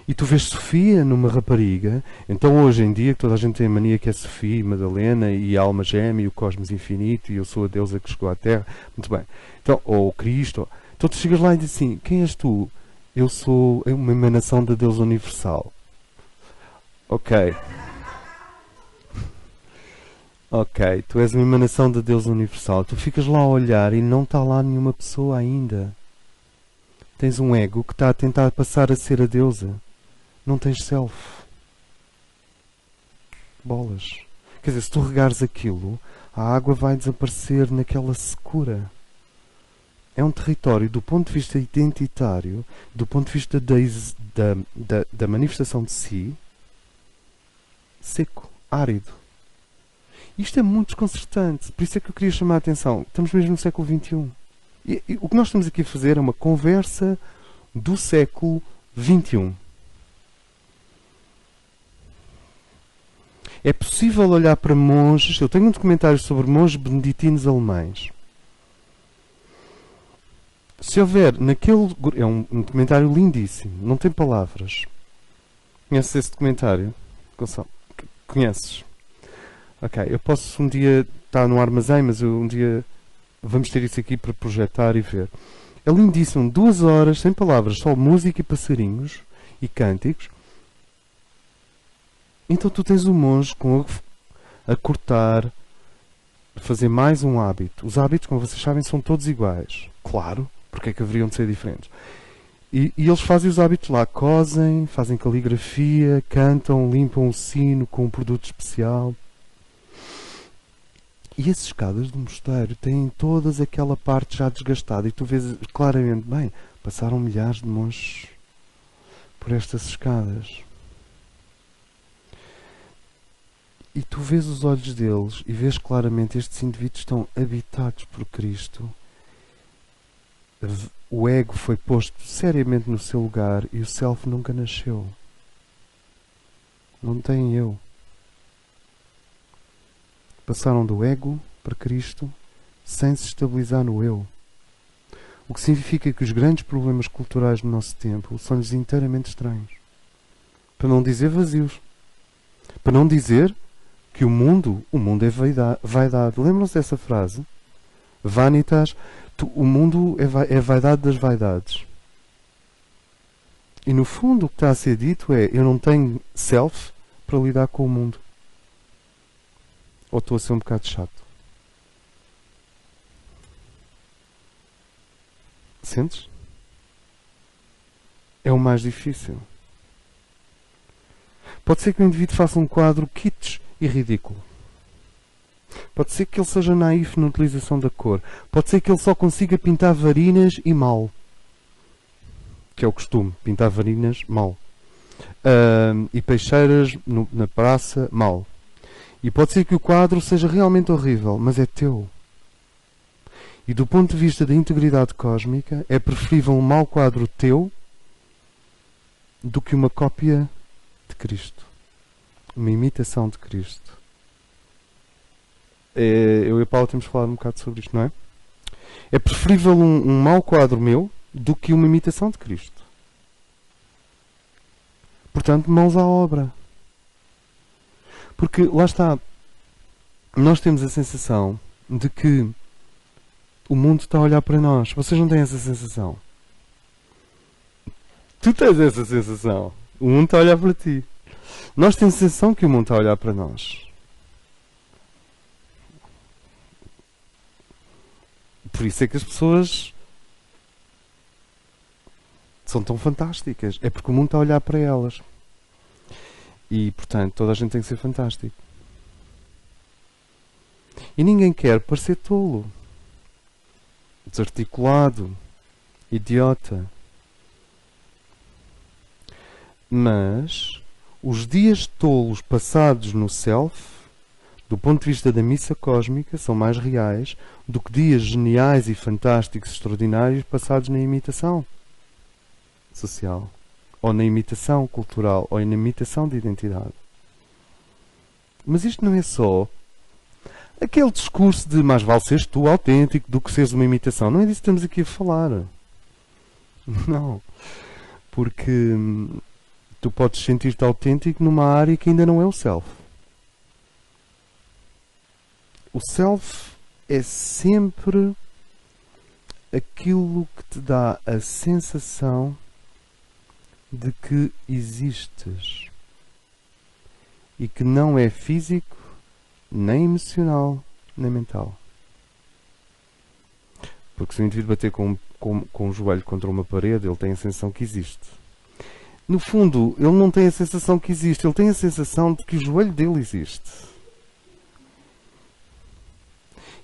E tu vês Sofia numa rapariga, então hoje em dia que toda a gente tem a mania que é Sofia, Madalena e a alma gêmea e o cosmos infinito e eu sou a deusa que chegou à Terra, muito bem, então, ou Cristo, então tu chegas lá e dizes assim, quem és tu? Eu sou uma emanação da deusa universal. Ok. Ok, tu és uma emanação da deusa universal, tu ficas lá a olhar e não está lá nenhuma pessoa ainda. Tens um ego que está a tentar passar a ser a deusa. Não tens self. Bolas. Quer dizer, se tu regares aquilo, a água vai desaparecer naquela secura. É um território, do ponto de vista identitário, do ponto de vista da manifestação de si, seco, árido. Isto é muito desconcertante. Por isso é que eu queria chamar a atenção. Estamos mesmo no século XXI. E o que nós estamos aqui a fazer é uma conversa do século XXI. É possível olhar para monges. Eu tenho um documentário sobre monges beneditinos alemães. Se houver naquele... É um documentário lindíssimo. Não tem palavras. Conheces esse documentário? Gonçalo? Conheces? Ok, eu posso um dia estar no armazém, mas um dia vamos ter isso aqui para projetar e ver. É lindíssimo. 2 horas, sem palavras, só música e passarinhos e cânticos. Então tu tens um monge a cortar, a fazer mais um hábito. Os hábitos, como vocês sabem, são todos iguais. Claro, porque é que haveriam de ser diferentes? E eles fazem os hábitos lá, cosem, fazem caligrafia, cantam, limpam o sino com um produto especial. E as escadas do mosteiro têm todas aquela parte já desgastada. E tu vês claramente, bem, passaram milhares de monges por estas escadas. E tu vês os olhos deles e vês claramente estes indivíduos estão habitados por Cristo. O ego foi posto seriamente no seu lugar e o self nunca nasceu. Não tem eu. Passaram do ego para Cristo sem se estabilizar no eu. O que significa que os grandes problemas culturais do nosso tempo são-lhes inteiramente estranhos. Para não dizer vazios. Para não dizer que o mundo é vaidade. Lembram-se dessa frase? Vanitas, o mundo é vaidade das vaidades. E no fundo o que está a ser dito é, eu não tenho self para lidar com o mundo. Ou estou a ser um bocado chato? Sentes? É o mais difícil. Pode ser que o indivíduo faça um quadro kitsch e ridículo. Pode ser que ele seja naif na utilização da cor. Pode ser que ele só consiga pintar varinas e mal. Que é o costume, pintar varinas mal. E peixeiras na praça mal. E pode ser que o quadro seja realmente horrível, mas é teu. E do ponto de vista da integridade cósmica, é preferível um mau quadro teu do que uma cópia de Cristo. Uma imitação de Cristo. Eu e a Paula temos falado um bocado sobre isto, não é? É preferível um mau quadro meu do que uma imitação de Cristo. Portanto, mãos à obra. Porque, lá está, nós temos a sensação de que o mundo está a olhar para nós. Vocês não têm essa sensação? Tu tens essa sensação. O mundo está a olhar para ti. Nós temos a sensação que o mundo está a olhar para nós. Por isso é que as pessoas são tão fantásticas. É porque o mundo está a olhar para elas. E, portanto, toda a gente tem que ser fantástico. E ninguém quer parecer tolo, desarticulado, idiota. Mas os dias tolos passados no self, do ponto de vista da missa cósmica, são mais reais do que dias geniais e fantásticos, extraordinários, passados na imitação social, ou na imitação cultural, ou na imitação de identidade. Mas isto não é só aquele discurso de mais vale seres tu autêntico do que seres uma imitação. Não é disso que estamos aqui a falar. Não. Porque Tu podes sentir-te autêntico numa área que ainda não é o self. O self é sempre aquilo que te dá a sensação de que existes e que não é físico, nem emocional, nem mental. Porque se o indivíduo bater com o joelho contra uma parede, ele tem a sensação que existe. No fundo, ele não tem a sensação que existe, ele tem a sensação de que o joelho dele existe.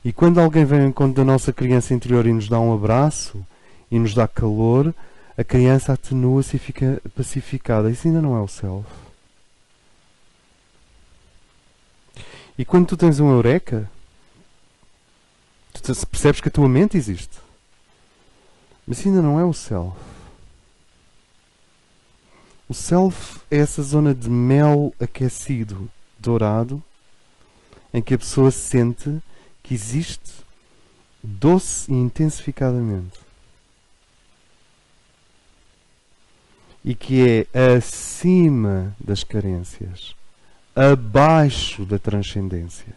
E quando alguém vem ao encontro da nossa criança interior e nos dá um abraço e nos dá calor, a criança atenua-se e fica pacificada. Isso ainda não é o self. E quando tu tens um eureka, tu percebes que a tua mente existe. Mas isso ainda não é o self. O self é essa zona de mel aquecido, dourado, em que a pessoa sente que existe doce e intensificadamente. E que é acima das carências, abaixo da transcendência.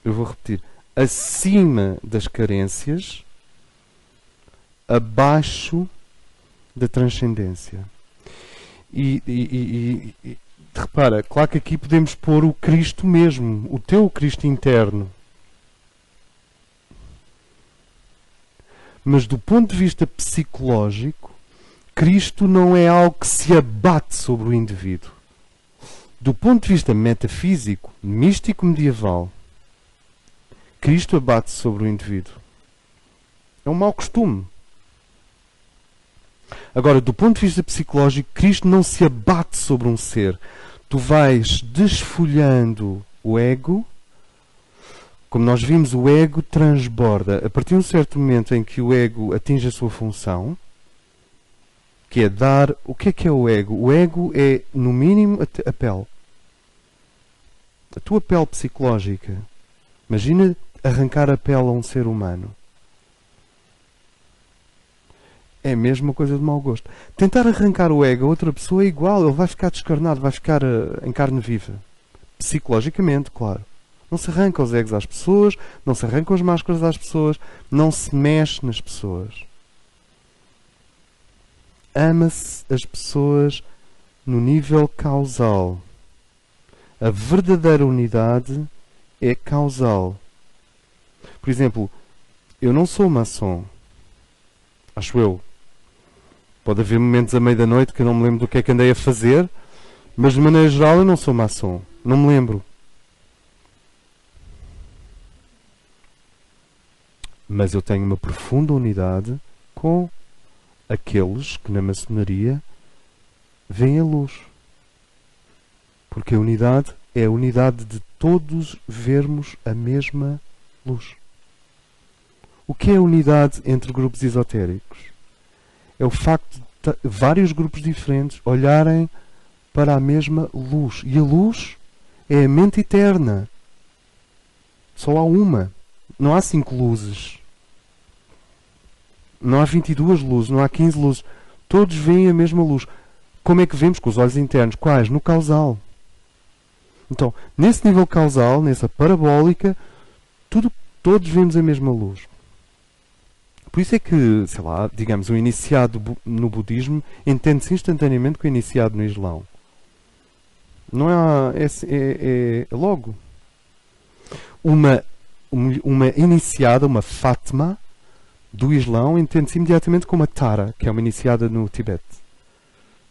Eu vou repetir. Acima das carências, abaixo da transcendência. E repara, claro que aqui podemos pôr o Cristo mesmo, o teu Cristo interno. Mas do ponto de vista psicológico, Cristo não é algo que se abate sobre o indivíduo. Do ponto de vista metafísico, místico medieval, Cristo abate sobre o indivíduo. É um mau costume. Agora, do ponto de vista psicológico, Cristo não se abate sobre um ser. Tu vais desfolhando o ego. Como nós vimos, o ego transborda. A partir de um certo momento em que o ego atinge a sua função, que é dar... O que é o ego? O ego é, no mínimo, a pele. A tua pele psicológica. Imagina arrancar a pele a um ser humano. É a mesma coisa de mau gosto. Tentar arrancar o ego a outra pessoa é igual. Ele vai ficar descarnado, vai ficar em carne viva. Psicologicamente, claro. Não se arranca os egos às pessoas, não se arrancam as máscaras às pessoas, não se mexe nas pessoas. Ama-se as pessoas no nível causal. A verdadeira unidade é causal. Por exemplo, eu não sou maçom. Acho eu. Pode haver momentos à meia da noite que eu não me lembro do que é que andei a fazer, mas de maneira geral eu não sou maçom. Não me lembro. Mas eu tenho uma profunda unidade com aqueles que na maçonaria veem a luz. Porque a unidade é a unidade de todos vermos a mesma luz. O que é a unidade entre grupos esotéricos? É o facto de vários grupos diferentes olharem para a mesma luz. E a luz é a mente eterna. Só há uma. Não há 5 luzes. Não há 22 luzes. Não há 15 luzes. Todos veem a mesma luz. Como é que vemos? Com os olhos internos. Quais? No causal. Então, nesse nível causal, nessa parabólica, todos vemos a mesma luz. Por isso é que, sei lá, digamos, o iniciado no budismo entende-se instantaneamente com o iniciado no Islão. Não é logo. Uma iniciada, uma Fátima do Islão, entende-se imediatamente como a Tara, que é uma iniciada no Tibete.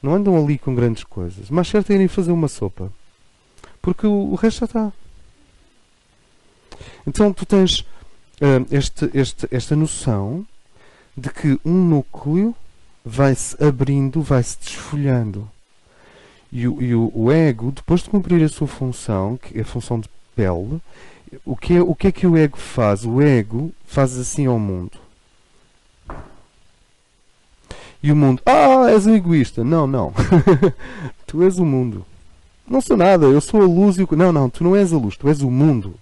Não andam ali com grandes coisas. Mas certo é irem fazer uma sopa. Porque o resto já está. Então tu tens esta noção de que um núcleo vai-se abrindo, vai-se desfolhando. E o ego, depois de cumprir a sua função, que é a função de pele, o que é que o ego faz? O ego faz assim ao mundo. E o mundo, és um egoísta. Não, não. Tu és o mundo. Não sou nada, eu sou a luz e o... Não, tu não és a luz, tu és o mundo.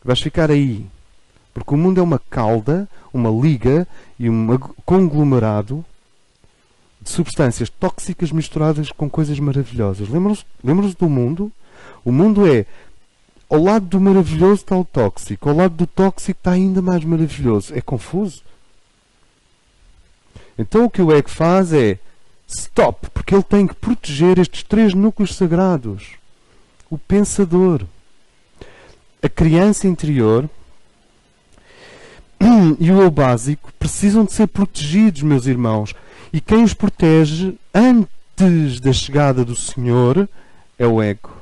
Vais ficar aí. Porque o mundo é uma cauda, uma liga e um conglomerado de substâncias tóxicas misturadas com coisas maravilhosas. Lembram-se do mundo? O mundo é, ao lado do maravilhoso está o tóxico, ao lado do tóxico está ainda mais maravilhoso. É confuso? Então o que o ego faz é stop, porque ele tem que proteger estes 3 núcleos sagrados. O pensador, a criança interior e o eu básico precisam de ser protegidos, meus irmãos. E quem os protege antes da chegada do Senhor é o ego.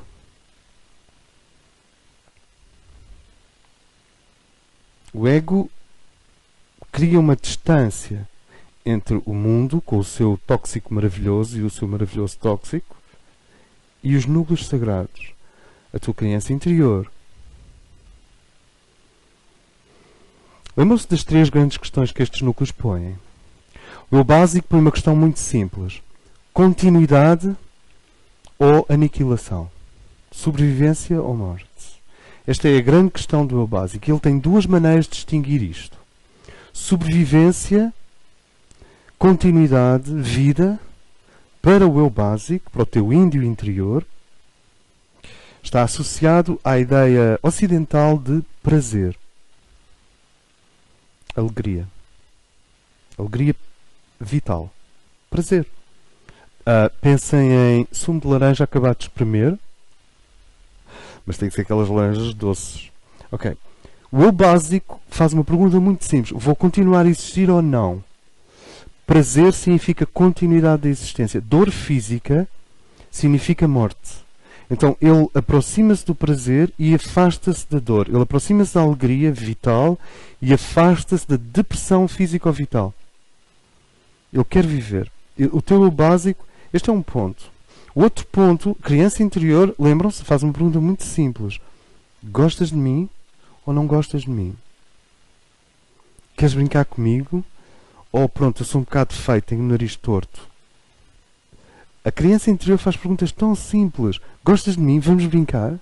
O ego cria uma distância entre o mundo, com o seu tóxico maravilhoso e o seu maravilhoso tóxico, e os núcleos sagrados, a tua criança interior. Lembram-se das 3 grandes questões que estes núcleos põem? O eu básico põe uma questão muito simples: continuidade ou aniquilação? Sobrevivência ou morte? Esta é a grande questão do eu básico. Ele tem 2 maneiras de distinguir isto: sobrevivência, continuidade, vida. Para o eu básico, para o teu índio interior, está associado à ideia ocidental de prazer, alegria, alegria vital, prazer. Pensem em sumo de laranja acabado de espremer, mas tem que ser aquelas laranjas doces. Ok. O eu básico faz uma pergunta muito simples: vou continuar a existir ou não? Prazer significa continuidade da existência. Dor física significa morte. Então ele aproxima-se do prazer e afasta-se da dor. Ele aproxima-se da alegria vital e afasta-se da depressão físico-vital. Ele quer viver. O teu eu básico, este é um ponto. O outro ponto, criança interior, lembram-se, faz uma pergunta muito simples: gostas de mim ou não gostas de mim? Queres brincar comigo? Ou pronto, eu sou um bocado feio, tenho o nariz torto. A criança interior faz perguntas tão simples: gostas de mim? Vamos brincar?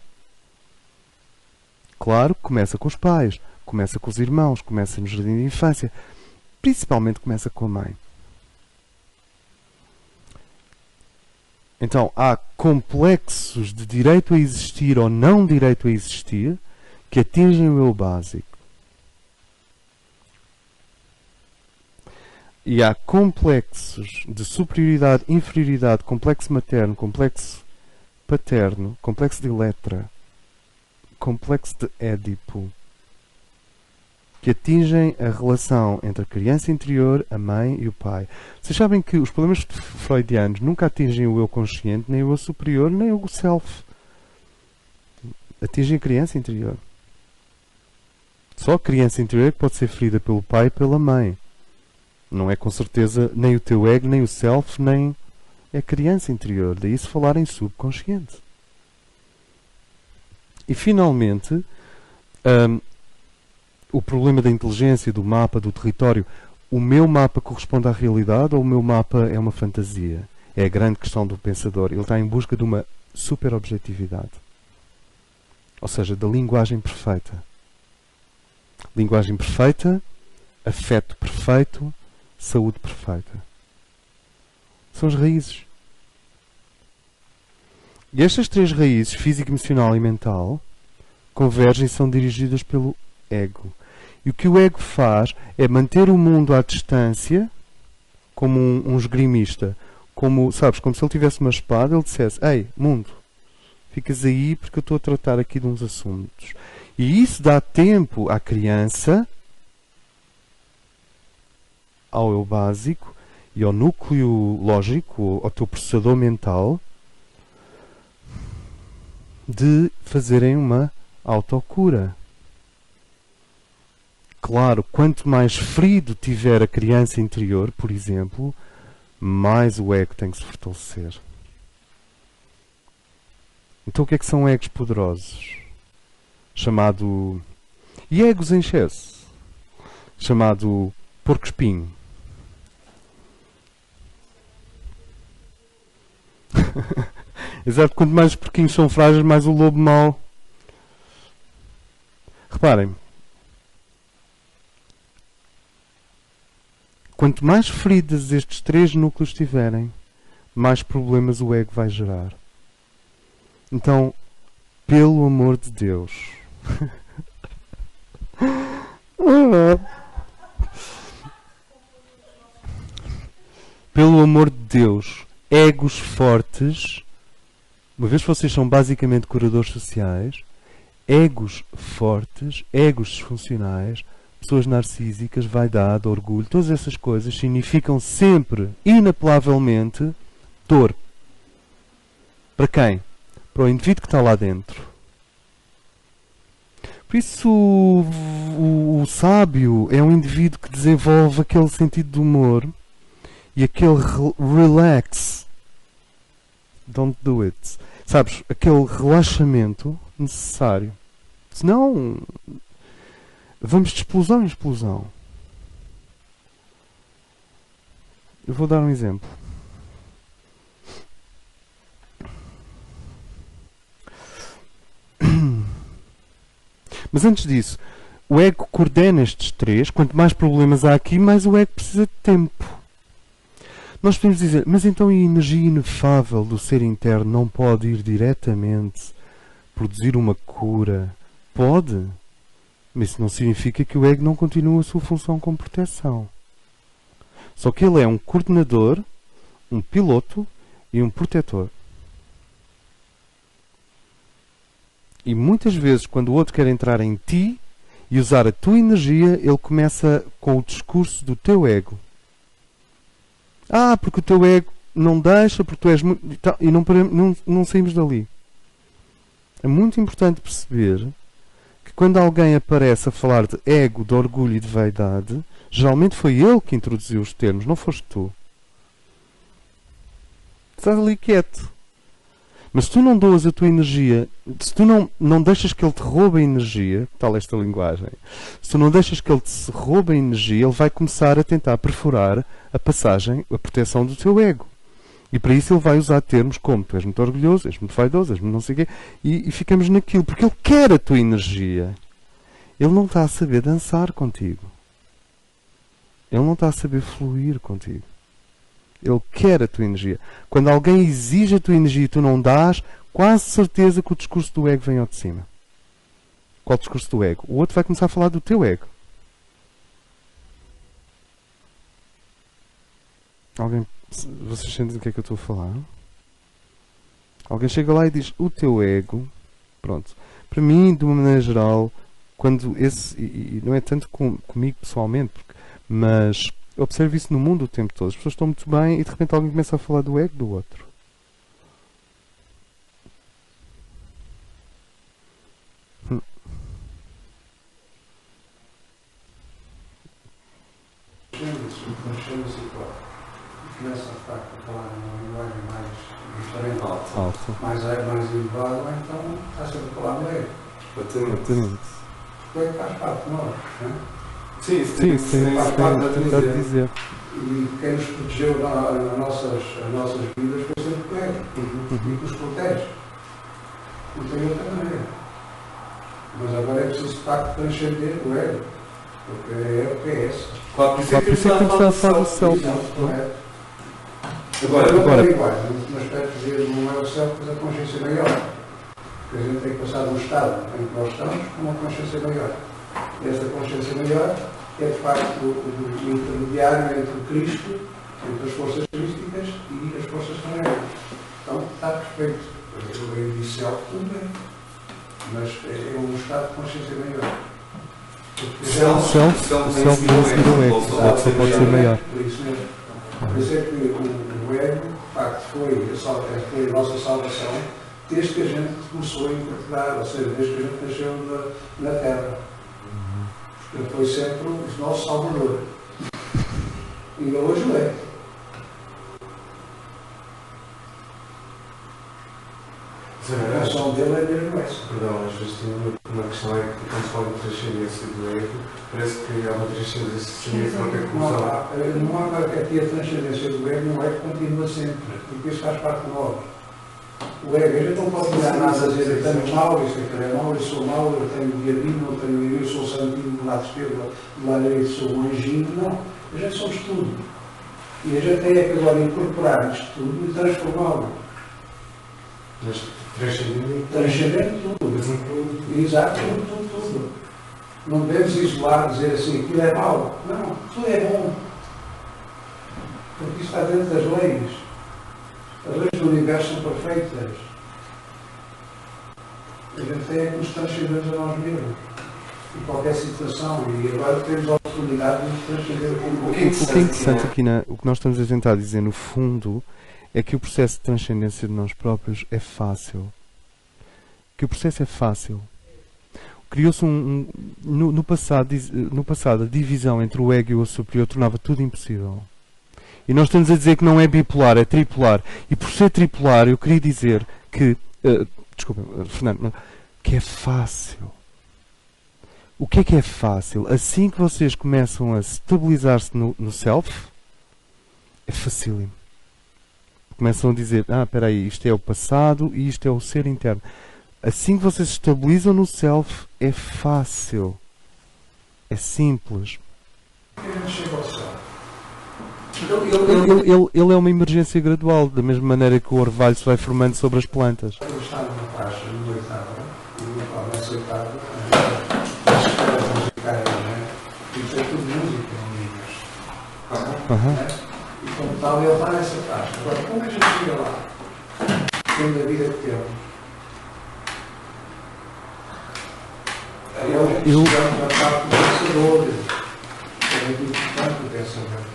Claro, começa com os pais, começa com os irmãos, começa no jardim de infância. Principalmente começa com a mãe. Então, há complexos de direito a existir ou não direito a existir que atingem o eu básico. E há complexos de superioridade, inferioridade, complexo materno, complexo paterno, complexo de Eletra, complexo de Édipo, que atingem a relação entre a criança interior, a mãe e o pai. Vocês sabem que os problemas freudianos nunca atingem o eu consciente, nem o eu superior, nem o self. Atingem a criança interior. Só a criança interior é que pode ser ferida pelo pai e pela mãe. Não é com certeza nem o teu ego, nem o self, nem é a criança interior. Daí se falar em subconsciente. E finalmente, o problema da inteligência, do mapa, do território. O meu mapa corresponde à realidade ou o meu mapa é uma fantasia? É a grande questão do pensador. Ele está em busca de uma superobjetividade. Ou seja, da linguagem perfeita. Linguagem perfeita, afeto perfeito, saúde perfeita. São as raízes. E estas 3 raízes, física, emocional e mental, convergem e são dirigidas pelo ego. E o que o ego faz é manter o mundo à distância, como um esgrimista. Como, sabes, como se ele tivesse uma espada, ele dissesse: ei, mundo, ficas aí porque eu estou a tratar aqui de uns assuntos. E isso dá tempo à criança, ao eu básico e ao núcleo lógico, ao teu processador mental, de fazerem uma autocura. Claro, quanto mais ferido tiver a criança interior, por exemplo, mais o ego tem que se fortalecer. Então o que é que são egos poderosos? Chamado... E egos em excesso? Chamado porco-espinho. Exato, quanto mais os porquinhos são frágeis, mais o lobo mau. Reparem. Quanto mais feridas estes 3 núcleos tiverem, mais problemas o ego vai gerar. Então, pelo amor de Deus, pelo amor de Deus, egos fortes, uma vez que vocês são basicamente curadores sociais, egos fortes, egos disfuncionais, pessoas narcísicas, vaidade, orgulho, todas essas coisas significam sempre, inapelavelmente, dor. Para quem? Para o indivíduo que está lá dentro. Por isso, o sábio é um indivíduo que desenvolve aquele sentido de humor e aquele relax. Don't do it. Sabes, aquele relaxamento necessário. Senão, vamos de explosão em explosão. Eu vou dar um exemplo. Mas antes disso, o ego coordena estes 3. Quanto mais problemas há aqui, mais o ego precisa de tempo. Nós podemos dizer, mas então a energia inefável do ser interno não pode ir diretamente produzir uma cura? Pode, mas isso não significa que o ego não continue a sua função como proteção. Só que ele é um coordenador, um piloto e um protetor. E muitas vezes, quando o outro quer entrar em ti e usar a tua energia, ele começa com o discurso do teu ego. Porque o teu ego não deixa, porque tu és muito... E não saímos dali. É muito importante perceber que quando alguém aparece a falar de ego, de orgulho e de vaidade, geralmente foi ele que introduziu os termos, não foste tu. Estás ali quieto. Mas se tu não doas a tua energia, se tu não deixas que ele te roube a energia, tal esta linguagem, se tu não deixas que ele te roube a energia, ele vai começar a tentar perfurar a passagem, a proteção do teu ego. E para isso ele vai usar termos como tu és muito orgulhoso, és muito vaidoso, és muito não sei o quê, e ficamos naquilo, porque ele quer a tua energia. Ele não está a saber dançar contigo. Ele não está a saber fluir contigo. Ele quer a tua energia. Quando alguém exige a tua energia e tu não dás, quase certeza que o discurso do ego vem ao de cima. Qual discurso do ego? O outro vai começar a falar do teu ego. Vocês sentem o que é que eu estou a falar? Alguém chega lá e diz, o teu ego, pronto. Para mim, de uma maneira geral, quando esse, e não é tanto comigo pessoalmente, mas observo isso no mundo o tempo todo. As pessoas estão muito bem e de repente alguém começa a falar do ego do outro. Começa a falar numa linguagem mais diferente, mais elevada, então está sempre a falar no ego. Exatamente. O ego faz parte de nós, não é? Sim, faz parte da dizer. E quem nos protegeu nas nossas vidas foi sempre o ego, e que nos protege. Não tem outra maneira. Mas agora é preciso de facto transcender o ego, porque é o que é esse. Claro, por isso é que estamos a falar do self. Agora. No aspecto de não é o self, mas a consciência maior. Porque a gente tem que passar de um estado em que nós estamos com uma consciência maior. E esta consciência maior é de facto o intermediário entre o Cristo, entre as forças crísticas e as forças terrenas. Então está perfeito. Eu disse self tudo bem. Mas é um estado de consciência maior. O self não se o ego, a pessoa pode ser maior. Por isso mesmo. Por isso é que o ego, de facto, foi a nossa salvação desde que a gente começou a incorporar, ou seja, desde que a gente nasceu na Terra. Ele foi sempre o nosso Salvador. E ainda hoje o é. A relação dele é mesmo essa. Perdão, às vezes tem uma questão é que quando se fala de transcendência do ego, parece que há uma transcendência não tem conclusão. Não há aqui a transcendência do ego, não é que continua sempre, porque isso faz parte de nós. O ego, a gente não pode olhar nada a dizer eu tenho mal, isto é mau, eu sou mau, eu tenho diabinho, eu sou santinho do lado esquerdo, do lado direito sou um anjinho, não. A gente somos tudo. E a gente tem que agora incorporar isto tudo e transformá-lo. Mas transcendendo tudo. Exato, tudo. Não devemos isolar, dizer assim, aquilo é mau. Não, tudo é bom. Porque isso está dentro das leis. As leis do universo são perfeitas. A gente tem que nos transcender a nós mesmos. Em qualquer situação. E agora temos a oportunidade de nos transcender. O que é interessante aqui, o que nós estamos a tentar dizer, no fundo, é que o processo de transcendência de nós próprios é fácil. Que o processo é fácil. Criou-se no passado, a divisão entre o ego e o eu superior tornava tudo impossível. E nós estamos a dizer que não é bipolar, é tripolar. E por ser tripolar, eu queria dizer que, desculpa, Fernando, que é fácil. O que é fácil? Assim que vocês começam a estabilizar-se no self, é facílimo. Começam a dizer, espera aí, isto é o passado e isto é o ser interno. Assim que vocês se estabilizam no self, é fácil. É simples. Ele é uma emergência gradual, da mesma maneira que o orvalho se vai formando sobre as plantas. Ele está numa faixa noitada, e uma palavra aceitável, isso é tudo música, não e como tal, ele está nessa faixa. Agora, como a gente chega lá, tendo a vida que temos, precisamos da parte do pensador, é muito importante o pensamento.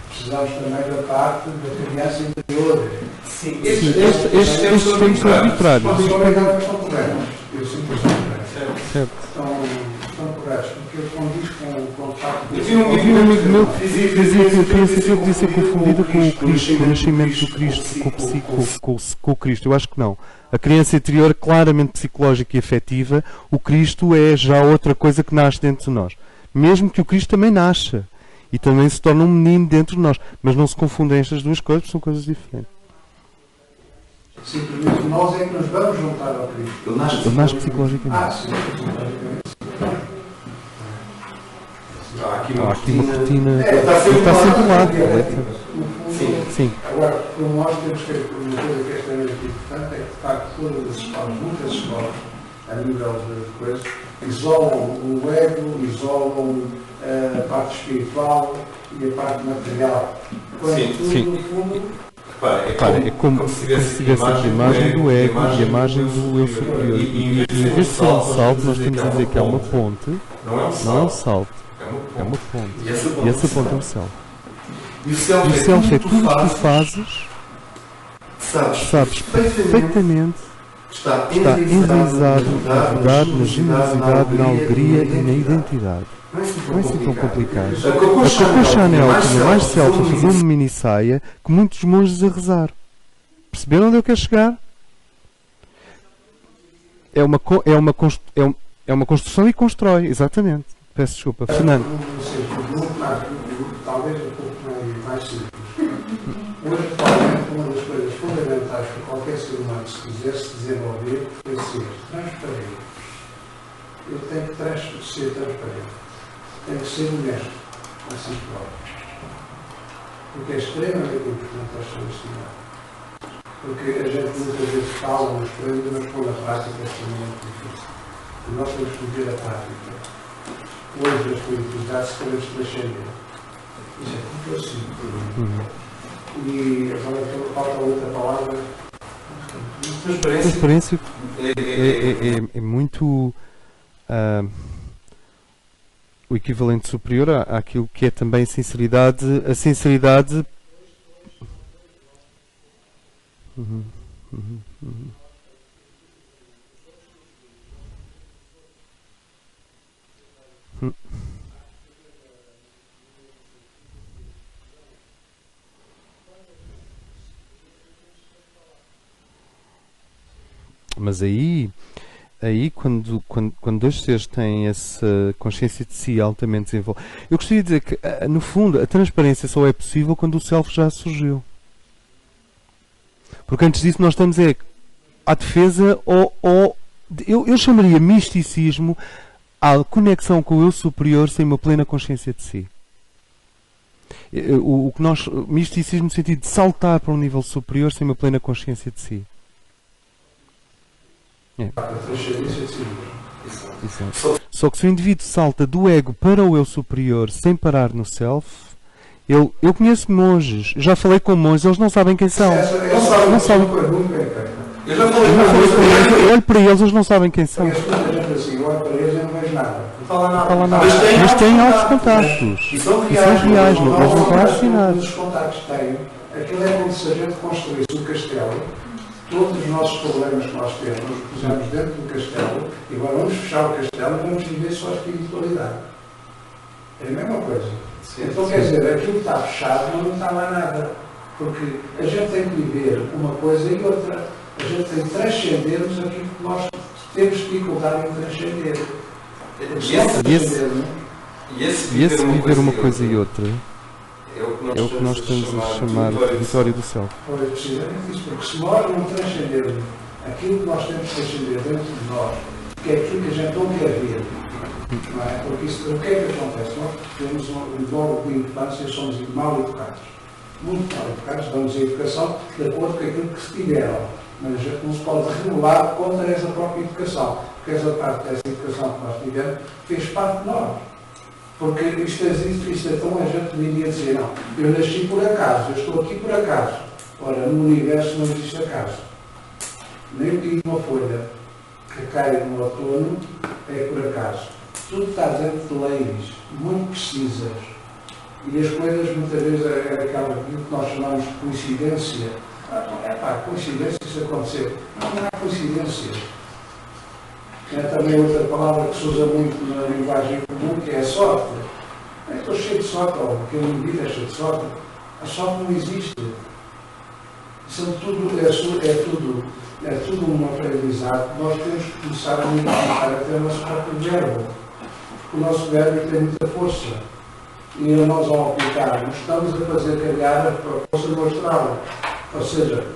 Precisamos também da parte da criança interior. Sim, estes tempos são arbitrários. Mas estão corretos. Eu sinto que estão corretos. Estão corretos, porque ele condiz com o facto de... Havia um amigo meu que dizia que a criança interior podia ser confundida com o Cristo, com o nascimento do Cristo, com o Cristo. Eu acho que não. A criança interior é claramente psicológica e afetiva. O Cristo é já outra coisa que nasce dentro de nós. Mesmo que o Cristo também nasça. E também se torna um menino dentro de nós. Mas não se confundem estas duas coisas, porque são coisas diferentes. Simplesmente nós é que nos vamos juntar ao Cristo. Ele nasce psicologicamente. Sim, psicologicamente. Há aqui uma cortina. Está sempre lá. Sim. Agora, como nós temos que uma coisa que é extremamente importante é que, de facto, todas as escolas, muitas escolas, a nível de coisas, isolam o ego, isolam a parte espiritual e a parte material. Quando tudo, no fundo... É como se tivesse a imagem do ego e a imagem do eu superior. E em vez de ser um salto, nós temos a dizer que é uma ponte, não é um salto, é uma ponte. E essa ponte é o self. E o self é tudo o que tu fazes, sabes perfeitamente, está enraizado na verdade, na generosidade, na alegria e na identidade. Não é assim tão complicado. A Coco Chanel tinha mais self a fazer uma mini saia que muitos monges a rezar. Perceberam onde eu quero chegar? É uma construção e constrói, exatamente. Peço desculpa. Fernando. Talvez um pouco mais simples. Hoje, atualmente, uma das coisas fundamentais para qualquer ser humano se quisesse desenvolver é ser transparente. Ele tem que ser transparente. Tem que ser honesto a si próprio. Porque é extremamente importante esta honestidade. Porque a gente muitas vezes fala nas coisas, mas pôr na prática é extremamente difícil. E nós temos que viver a prática. Hoje, a espiritualidade, se queremos transcender. Isso é muito assim. E agora falta outra palavra. Transparência é muito o equivalente superior àquilo que é também sinceridade. A sinceridade. Mas aí quando dois seres têm essa consciência de si altamente desenvolvida, eu gostaria de dizer que, no fundo, a transparência só é possível quando o self já surgiu. Porque antes disso nós estamos à defesa eu chamaria misticismo à conexão com o eu superior sem uma plena consciência de si. O que nós, misticismo no sentido de saltar para um nível superior sem uma plena consciência de si. A transcendência de si. Exato. Só que se o indivíduo salta do ego para o eu superior sem parar no self, eu conheço monges, já falei com monges, eles não sabem quem são. Não sabem. Eu já falei Eu olho para eles não sabem quem são. Eu olho para eles e não vejo nada. Não fala nada. Fala nada. Mas têm altos contactos. E são E são reais, eles não estão a assinar. Os contactos que tenho, aquilo é como se a gente construísse um castelo, todos os nossos problemas que nós temos, nos pusemos dentro do castelo, e agora vamos fechar o castelo e vamos viver só a espiritualidade. É a mesma coisa. Sim, então, quer dizer, aquilo está fechado, mas não está lá nada. Porque a gente tem que viver uma coisa e outra. A gente tem que transcendermos aquilo que nós temos dificuldade em transcender. E esse viver uma coisa e outra é o que nós estamos a chamar de vitória do céu. Pois, precisamente isso, porque se nós não transcendermos aquilo que nós temos que transcender dentro de nós, que é aquilo que a gente não quer ver, não é? Porque isso, o que é que acontece? Nós temos logo de infância, somos mal educados. Muito mal educados, damos a educação de acordo com aquilo que se tiveram. Mas a gente não se pode revelar contra essa própria educação, porque essa parte dessa educação que nós tivemos fez parte de nós. Porque isto é tão a gente devia dizer, não, eu nasci por acaso, eu estou aqui por acaso. Ora, no universo não existe acaso. Nem o dia de uma folha que cai no outono é por acaso. Tudo está dentro de leis muito precisas. E as coisas muitas vezes é aquela que nós chamamos de coincidência. Coincidência isso acontecer. Não há coincidência. É também outra palavra que se usa muito na linguagem comum, que é a sorte. Eu estou cheio de sorte, ou porque eu me vida é cheio de sorte. A sorte não existe. Isso é tudo um aprendizado. Nós temos que começar a modificar até o nosso próprio verbo. O nosso verbo tem muita força. E nós, ao aplicarmos, estamos a fazer calhar a força no astral. Ou seja,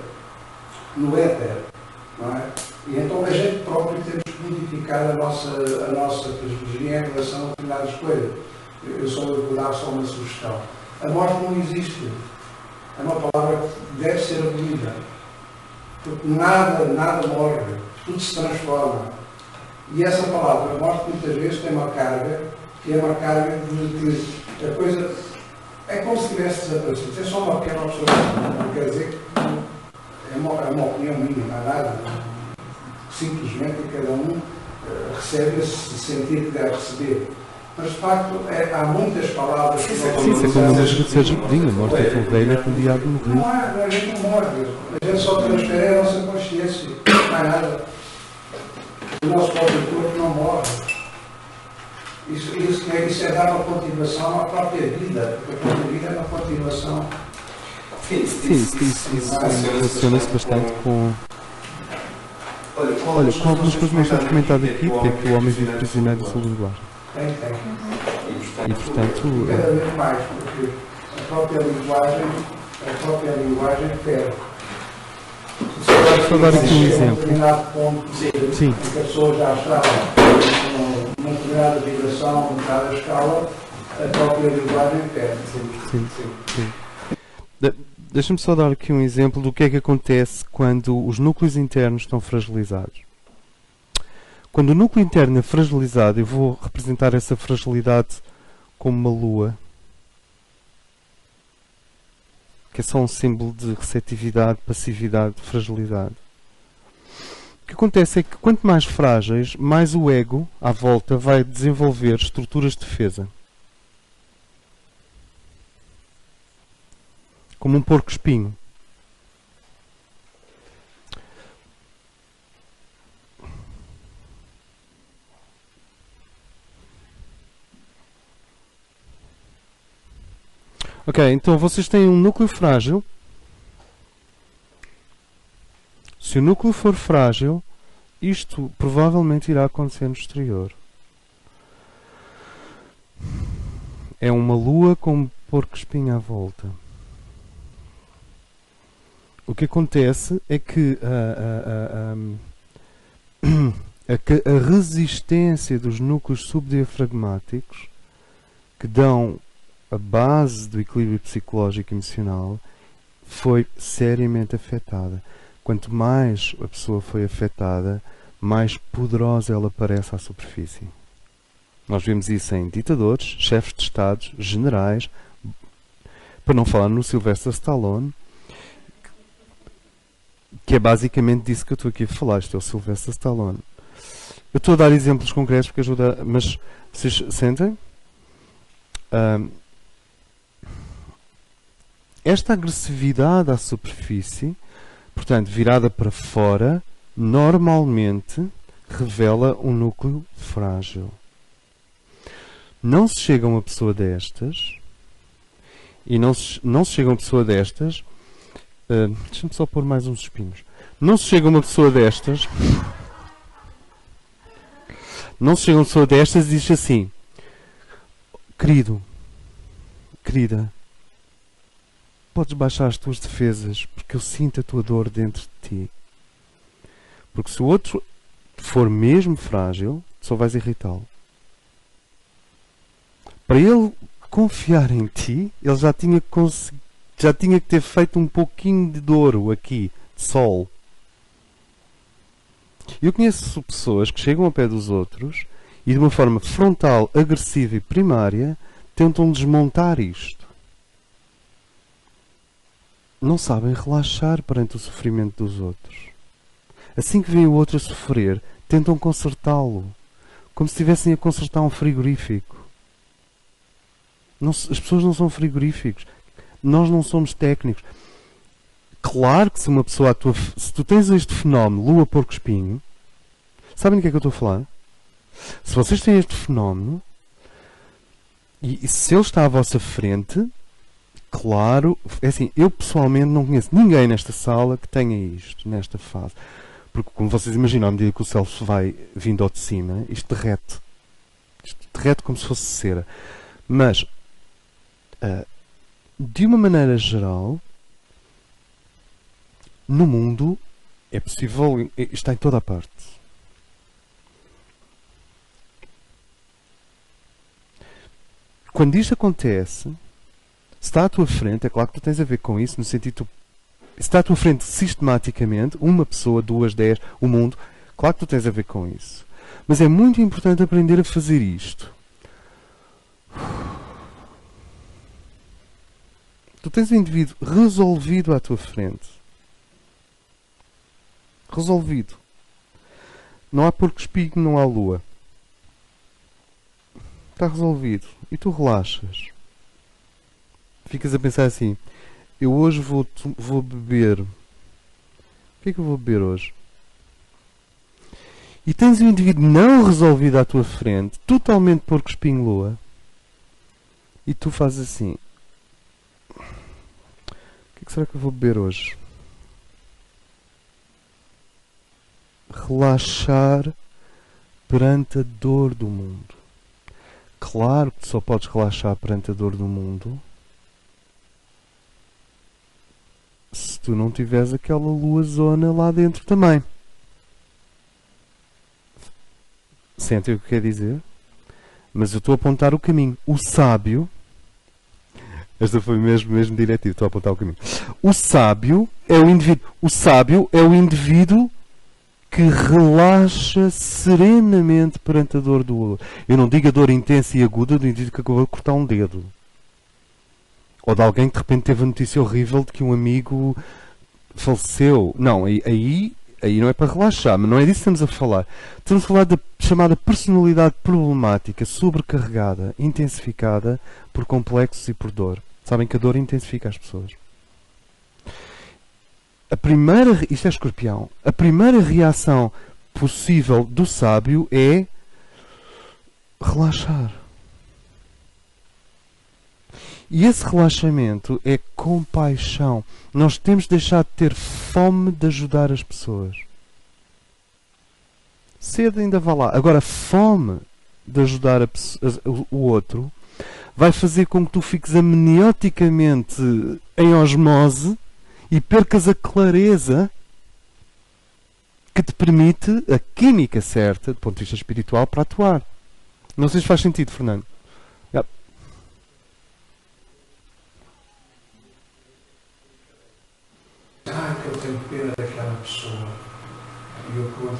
no éter, não é? E então a gente próprio temos que modificar a nossa psicologia em relação a determinadas coisas. Eu só vou dar só uma sugestão. A morte não existe. É uma palavra que deve ser abolida. Porque nada morre. Tudo se transforma. E essa palavra, a morte, muitas vezes tem uma carga, que é uma carga de que a coisa é como se tivesse desaparecido. É só uma pequena observação. Não quer dizer que é uma opinião minha, não há nada. Simplesmente cada um recebe esse sentido que deve receber. Mas, de facto, há muitas palavras que nós Sim, isso é como a música de Sérgio Godinho, a morte é tão velha que um diabo morreu. A gente não morre. A gente só transfere a nossa consciência. Não há nada. O nosso próprio corpo não morre. Isso é dar uma continuação à própria vida, porque a própria vida é uma continuação. Sim, isso relaciona-se bastante com... Olha, com algumas coisas que nós temos comentado aqui, que é que o homem vive prisioneiro da sua linguagem. Tem. E, portanto... Cada vez mais, porque a própria linguagem perde. Só dar aqui um exemplo. Determinado ponto Sim. em que a pessoa já está numa determinada vibração, numa determinada escala, a própria linguagem perde. Sim. Deixa-me só dar aqui um exemplo do que é que acontece quando os núcleos internos estão fragilizados. Quando o núcleo interno é fragilizado, eu vou representar essa fragilidade como uma lua, que é só um símbolo de receptividade, passividade, fragilidade. O que acontece é que quanto mais frágeis, mais o ego, à volta, vai desenvolver estruturas de defesa. Como um porco-espinho. Ok, então vocês têm um núcleo frágil. Se o núcleo for frágil, isto provavelmente irá acontecer no exterior. É uma lua com um porco-espinho à volta. O que acontece é que a resistência dos núcleos subdiafragmáticos que dão a base do equilíbrio psicológico e emocional foi seriamente afetada. Quanto mais a pessoa foi afetada, mais poderosa ela aparece à superfície. Nós vemos isso em ditadores, chefes de Estados, generais, para não falar no Sylvester Stallone, que é basicamente disso que eu estou aqui a falar. Isto é o Sylvester Stallone. Eu estou a dar exemplos concretos porque ajuda, mas vocês sentem? Esta agressividade à superfície, portanto, virada para fora, normalmente revela um núcleo frágil. Não se chega a uma pessoa destas, e não se chega a uma pessoa destas, deixa-me só pôr mais uns espinhos. Não se chega a uma pessoa destas, e diz assim: querido, querida, podes baixar as tuas defesas, porque eu sinto a tua dor dentro de ti. Porque se o outro for mesmo frágil, só vais irritá-lo. Para ele confiar em ti, ele já tinha que ter feito um pouquinho de ouro aqui, de sol. Eu conheço pessoas que chegam ao pé dos outros e de uma forma frontal, agressiva e primária tentam desmontar isto. Não sabem relaxar perante o sofrimento dos outros. Assim que veem o outro a sofrer, tentam consertá-lo, como se estivessem a consertar um frigorífico. As pessoas não são frigoríficos. Nós não somos técnicos. Claro que se uma pessoa se tu tens este fenómeno, lua, porco, espinho, sabem do que é que eu estou a falar? Se vocês têm este fenómeno, e se ele está à vossa frente, claro, é assim, eu pessoalmente não conheço ninguém nesta sala que tenha isto, nesta fase. Porque, como vocês imaginam, à medida que o céu se vai vindo ao de cima, isto derrete. Isto derrete como se fosse cera. Mas, de uma maneira geral, no mundo é possível, está em toda a parte. Quando isto acontece, se está à tua frente, é claro que tu tens a ver com isso, no sentido, se está à tua frente sistematicamente, uma pessoa, 2, 10, o mundo, claro que tu tens a ver com isso. Mas é muito importante aprender a fazer isto. Tu tens o indivíduo resolvido à tua frente. Resolvido. Não há porco espinho, não há lua. Está resolvido. E tu relaxas. Ficas a pensar assim: eu hoje vou beber. O que é que eu vou beber hoje? E tens um indivíduo não resolvido à tua frente, totalmente porco espinho lua. E tu fazes assim: o que será que eu vou beber hoje? Relaxar perante a dor do mundo. Claro que só podes relaxar perante a dor do mundo se tu não tiveres aquela lua zona lá dentro também. Sentem o que quer dizer? Mas eu estou a apontar o caminho. O sábio, esta foi mesmo diretivo, estou a apontar o caminho. O sábio é o indivíduo. O sábio é o indivíduo que relaxa serenamente perante a dor do outro. Eu não digo a dor intensa e aguda do indivíduo que acabou de cortar um dedo. Ou de alguém que de repente teve a notícia horrível de que um amigo faleceu. Não, aí não é para relaxar, mas não é disso que estamos a falar. Estamos a falar da chamada personalidade problemática, sobrecarregada, intensificada por complexos e por dor. Sabem que a dor intensifica as pessoas. Isto é Escorpião, a primeira reação possível do sábio é relaxar. E esse relaxamento é compaixão. Nós temos de deixar de ter fome de ajudar as pessoas. Sede ainda vai lá. Agora, fome de ajudar o outro vai fazer com que tu fiques amnioticamente em osmose e percas a clareza que te permite a química certa, do ponto de vista espiritual, para atuar. Não sei se faz sentido, Fernando.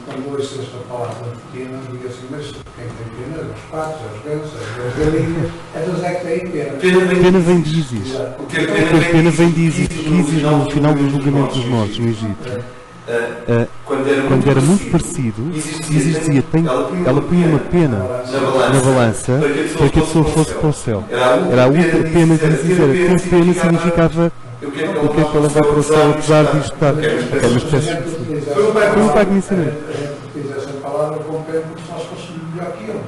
quando ouço esta palavra pena, digo assim, mas quem tem pena? Os patos, as gansos, as galinhas, essas é que têm pena. Pena vem de Ísis. Porque pena vem de Ísis, porque Ísis no final do julgamento dos mortos no Egito, quando era muito parecido, Ísis dizia, ela punha uma pena na balança para que a pessoa fosse para o céu. Era a única pena que Ísis era. Ter pena significava o que é que ela vai para o céu, apesar disto estar. Ok, mas peço. Foi um pai que me ensinou. A gente utiliza essa palavra com pena como se nós fôssemos melhor que ele.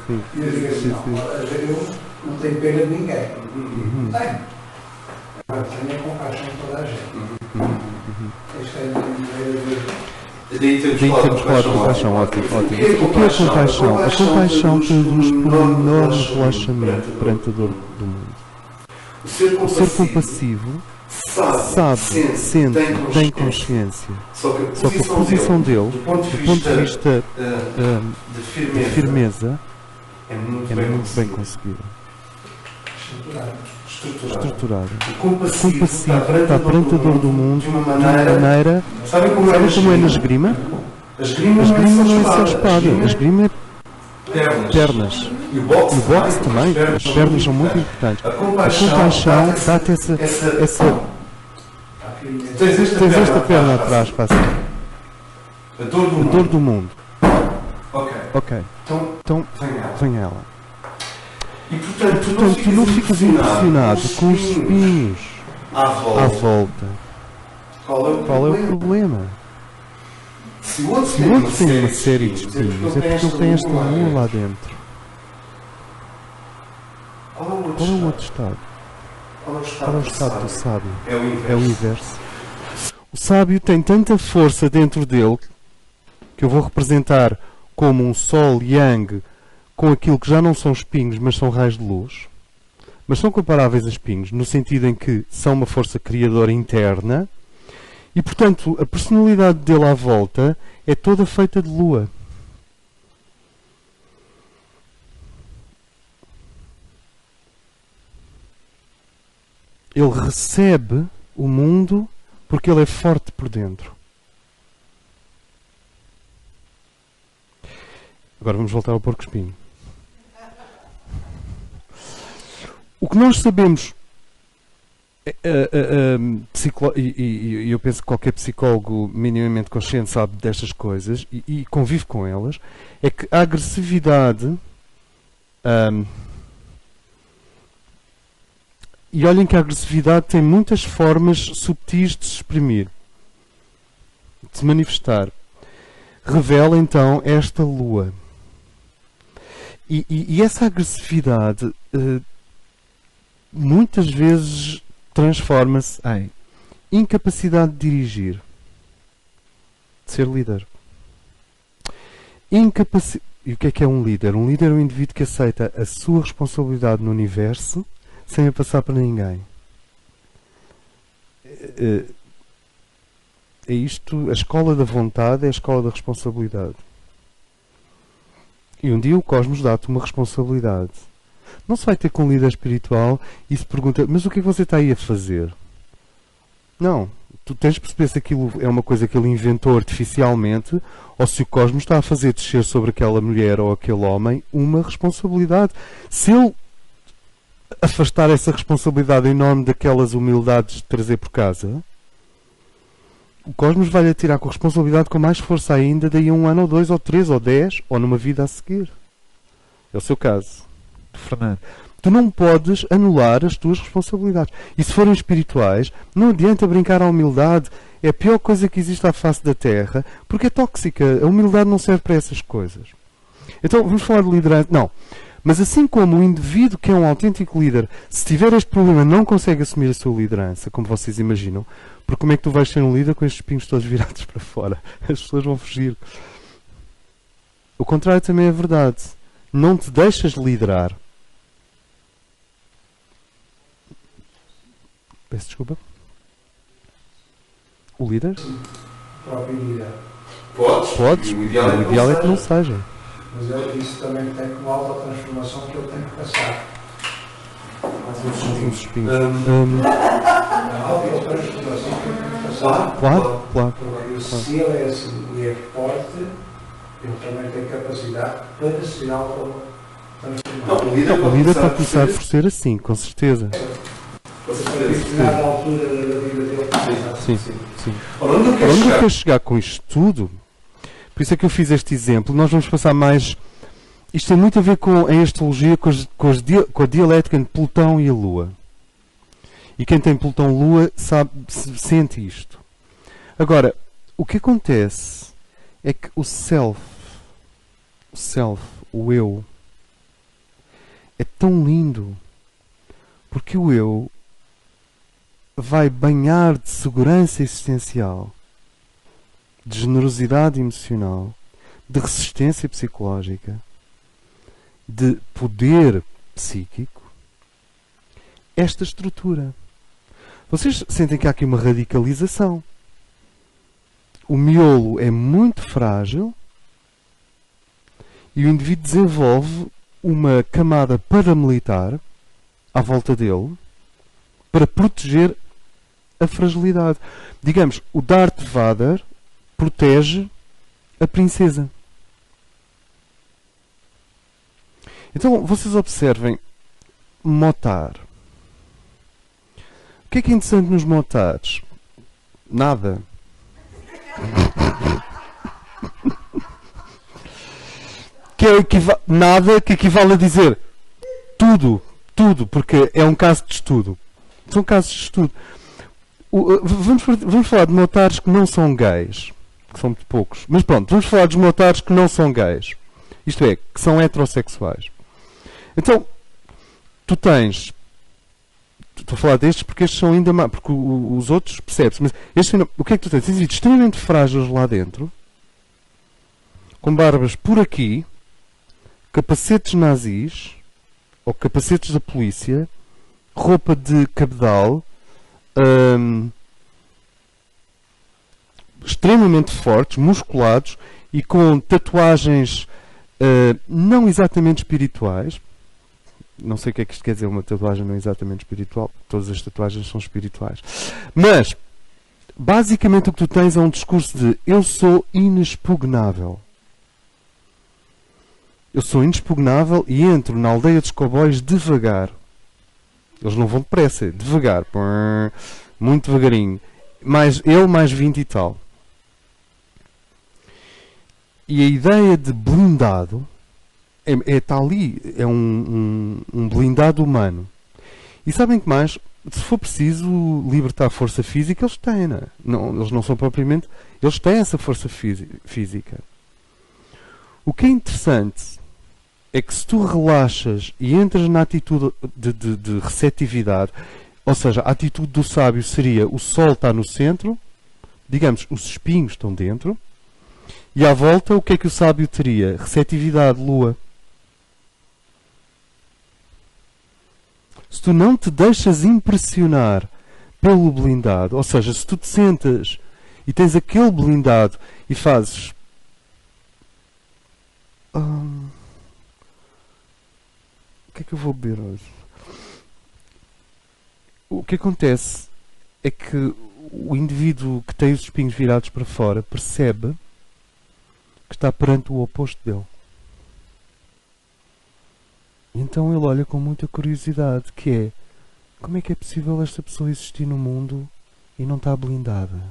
Sim. E eu digo assim, eu não tenho pena de ninguém. Tenho. Mas tenho compaixão de toda a gente. Esta é a minha maneira de... Daí temos falado de compaixão, ótimo. O que é a compaixão? A compaixão traduz por um enorme relaxamento perante a dor do mundo. O ser compassivo sabe, sente, tem consciência. Só que a posição dele, do ponto de vista de firmeza, é muito bem conseguida. Estruturada. O compassivo está perante a dor do mundo de uma maneira. Sabem como é na esgrima? A esgrima não é só espada, a esgrima é pernas. E o boxe também. As pernas são muito importantes. A compaixão dá-te essa. Tens esta perna atrás, passa. A dor do mundo. Ok. Então, vem ela. E portanto, tu não ficas impressionado com os espinhos à volta. Qual é o problema? Se o outro tem uma série de espinhos, é porque ele tem esta lua lá dentro. Qual é o outro estado? Qual é o estado do sábio? É o inverso. O sábio tem tanta força dentro dele, que eu vou representar como um sol yang, com aquilo que já não são espinhos, mas são raios de luz, mas são comparáveis a espinhos, no sentido em que são uma força criadora interna, e, portanto, a personalidade dele à volta é toda feita de lua. Ele recebe o mundo porque ele é forte por dentro. Agora vamos voltar ao porco-espinho. O que nós sabemos, e eu penso que qualquer psicólogo minimamente consciente sabe destas coisas e convive com elas, é que a agressividade... e olhem que a agressividade tem muitas formas subtis de se exprimir, de se manifestar. Revela então esta lua. E essa agressividade muitas vezes transforma-se em incapacidade de dirigir, de ser líder. E o que é um líder? Um líder é um indivíduo que aceita a sua responsabilidade no universo sem a passar para ninguém. É isto, a escola da vontade é a escola da responsabilidade. E um dia o cosmos dá-te uma responsabilidade. Não se vai ter com um líder espiritual e se pergunta, mas o que é que você está aí a fazer? Não. Tu tens de perceber se aquilo é uma coisa que ele inventou artificialmente ou se o cosmos está a fazer descer sobre aquela mulher ou aquele homem uma responsabilidade. Se ele afastar essa responsabilidade enorme daquelas humildades de trazer por casa, o cosmos vai-lhe atirar com responsabilidade com mais força ainda daí a 1 ano ou 2 ou 3 ou 10 ou numa vida a seguir. É o seu caso, Fernando. Tu não podes anular as tuas responsabilidades. E se forem espirituais, não adianta brincar à humildade. É a pior coisa que existe à face da Terra, porque é tóxica. A humildade não serve para essas coisas. Então, vamos falar de liderança. Não. Mas assim como o indivíduo que é um autêntico líder, se tiver este problema, não consegue assumir a sua liderança, como vocês imaginam, porque como é que tu vais ser um líder com estes espinhos todos virados para fora? As pessoas vão fugir. O contrário também é verdade. Não te deixas liderar. Peço desculpa. O líder? O próprio líder. Podes. O ideal é que não seja. Mas ele disse também que tem como autotransformação que ele tem que passar. Mais uns espinhos. A autotransformação que ele tem que passar. passar. Claro. E se ele é assim e é forte, ele também tem capacidade para se auto-transformar. A vida está a começar por ser assim, com certeza. Na altura da vida dele. Sim. Onde eu quero chegar com isto tudo, por isso é que eu fiz este exemplo, nós vamos passar mais... Isto tem muito a ver com a astrologia, com a dialética entre Plutão e a Lua. E quem tem Plutão-Lua sente isto. Agora, o que acontece é que o self, o eu, é tão lindo, porque o eu vai banhar de segurança existencial, de generosidade emocional, de resistência psicológica, de poder psíquico, esta estrutura. Vocês sentem que há aqui uma radicalização. O miolo é muito frágil e o indivíduo desenvolve uma camada paramilitar à volta dele para proteger a fragilidade. Digamos, o Darth Vader protege a princesa. Então, vocês observem Motar. O que é interessante nos Motares? Nada. Nada que equivale a dizer tudo, porque é um caso de estudo. São casos de estudo. Vamos falar de motares que não são gays, que são muito poucos. Mas pronto, vamos falar dos motares que não são gays. Isto é, que são heterossexuais. Então, tu tens... Estou a falar destes porque estes são ainda mais... Porque os outros percebes. Mas estes ainda, o que é que tu tens? Tens indivíduos extremamente frágeis lá dentro, com barbas por aqui, capacetes nazis, ou capacetes da polícia, roupa de cabedal, extremamente fortes, musculados e com tatuagens não exatamente espirituais. Não sei o que é que isto quer dizer, uma tatuagem não exatamente espiritual. Todas as tatuagens são espirituais. Mas, basicamente o que tu tens é um discurso de eu sou inexpugnável. Eu sou inexpugnável e entro na aldeia dos cowboys devagar. Eles não vão depressa, devagar. Muito devagarinho. Ele mais 20 e tal. E a ideia de blindado está ali. É um blindado humano. E sabem que mais? Se for preciso libertar a força física, eles têm. Não, eles não são propriamente... Eles têm essa força física. O que é interessante é que se tu relaxas e entras na atitude de receptividade, ou seja, a atitude do sábio seria o sol está no centro, digamos, os espinhos estão dentro, e à volta o que é que o sábio teria? Receptividade, lua. Se tu não te deixas impressionar pelo blindado, ou seja, se tu te sentas e tens aquele blindado e fazes... O que é que eu vou beber hoje? O que acontece é que o indivíduo que tem os espinhos virados para fora percebe que está perante o oposto dele. E então ele olha com muita curiosidade, que é, como é que é possível esta pessoa existir no mundo e não está blindada?